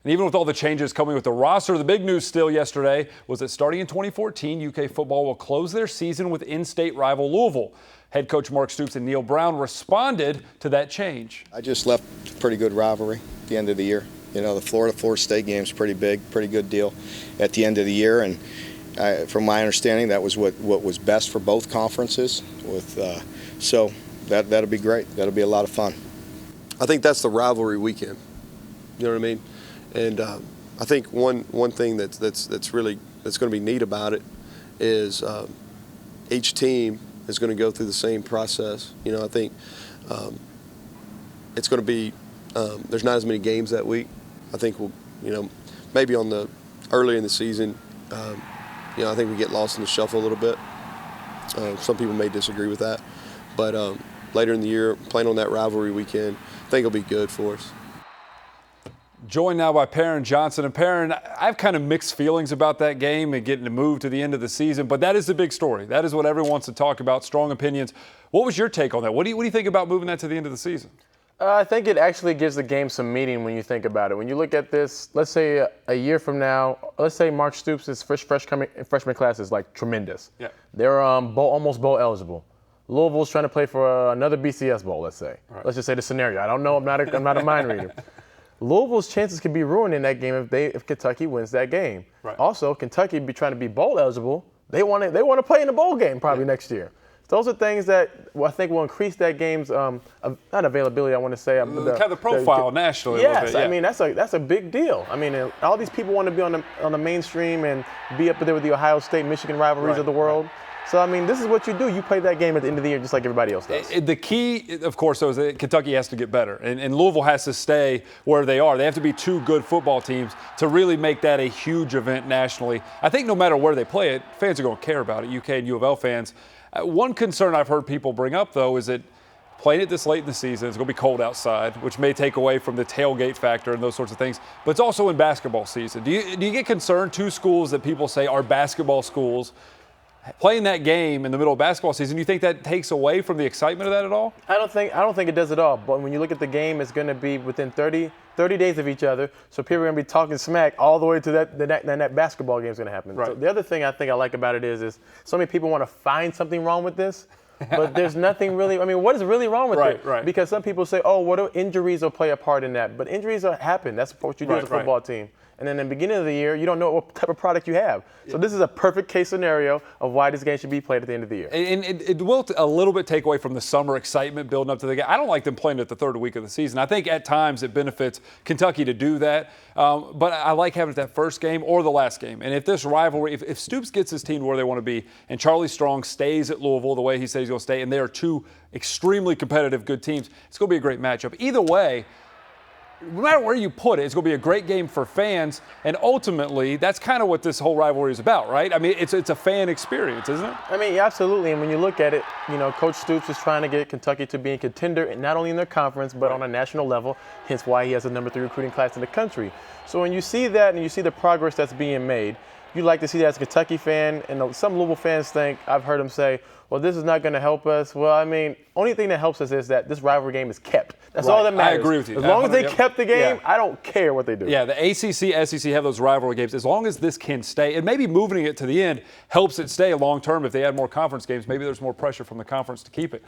And even with all the changes coming with the roster, the big news still yesterday was that starting in 2014, UK football will close their season with in-state rival Louisville. Head coach Mark Stoops and Neil Brown responded to that change. I just left a pretty good rivalry at the end of the year. You know, the Florida State game is pretty big, pretty good deal at the end of the year. And from my understanding, that was what was best for both conferences. So that'll be great. That'll be a lot of fun. I think that's the rivalry weekend. You know what I mean? And I think one thing that's going to be neat about it is each team is going to go through the same process. You know, I think it's going to be there's not as many games that week. I think maybe early in the season, I think we get lost in the shuffle a little bit. Some people may disagree with that, but later in the year, playing on that rivalry weekend, I think it'll be good for us. Joined now by Perrin Johnson. And Perrin, I have kind of mixed feelings about that game and getting to move to the end of the season, but that is the big story. That is what everyone wants to talk about, strong opinions. What was your take on that? What do you think about moving that to the end of the season? I think it actually gives the game some meaning when you think about it. When you look at this, let's say a year from now, let's say Mark Stoops' freshman class is like tremendous. Yeah. They're almost bowl eligible. Louisville's trying to play for another BCS bowl, let's say. Right. Let's just say the scenario. I don't know. I'm not a mind reader. Louisville's chances could be ruined in that game if Kentucky wins that game. Right. Also, Kentucky be trying to be bowl eligible. They want to play in the bowl game probably next year. Those are things that I think will increase that game's not availability. I want to say kind of the profile nationally. Yes, a little bit, yeah. I mean that's a big deal. I mean, all these people want to be on the mainstream and be up there with the Ohio State, Michigan rivalries of the world. Right. So, I mean, this is what you do. You play that game at the end of the year just like everybody else does. The key, of course, though, is that Kentucky has to get better. And Louisville has to stay where they are. They have to be two good football teams to really make that a huge event nationally. I think no matter where they play it, fans are going to care about it, UK and UofL fans. One concern I've heard people bring up, though, is that playing it this late in the season, it's going to be cold outside, which may take away from the tailgate factor and those sorts of things. But it's also in basketball season. Do you get concerned, two schools that people say are basketball schools, playing that game in the middle of basketball season? Do you think that takes away from the excitement of that at all? I don't think it does at all. But when you look at the game, it's going to be within 30 days of each other. So people are going to be talking smack all the way to that basketball game is going to happen. Right. So the other thing I think I like about it is so many people want to find something wrong with this. But there's nothing really. I mean, what is really wrong with it? Right. Because some people say, oh, injuries will play a part in that. But injuries happen. That's what you do as a football team. And then in the beginning of the year, you don't know what type of product you have. So this is a perfect case scenario of why this game should be played at the end of the year. And it will a little bit take away from the summer excitement building up to the game. I don't like them playing at the third week of the season. I think at times it benefits Kentucky to do that. But I like having it that first game or the last game. And if this rivalry, if Stoops gets his team to where they want to be, and Charlie Strong stays at Louisville the way he says he's going to stay, and they are two extremely competitive, good teams, it's going to be a great matchup. Either way, no matter where you put it, it's going to be a great game for fans, and ultimately, that's kind of what this whole rivalry is about, right? I mean, it's a fan experience, isn't it? I mean, absolutely, and when you look at it, Coach Stoops is trying to get Kentucky to be a contender, not only in their conference, but on a national level, hence why he has the number 3 recruiting class in the country. So when you see that and you see the progress that's being made, you like to see that as a Kentucky fan, and some Louisville fans think, I've heard them say, well, this is not going to help us. Well, I mean, only thing that helps us is that this rivalry game is kept. That's all that matters. I agree with you. As long as they kept the game, I don't care what they do. Yeah, the ACC, SEC have those rivalry games. As long as this can stay, and maybe moving it to the end helps it stay long term. If they add more conference games, maybe there's more pressure from the conference to keep it.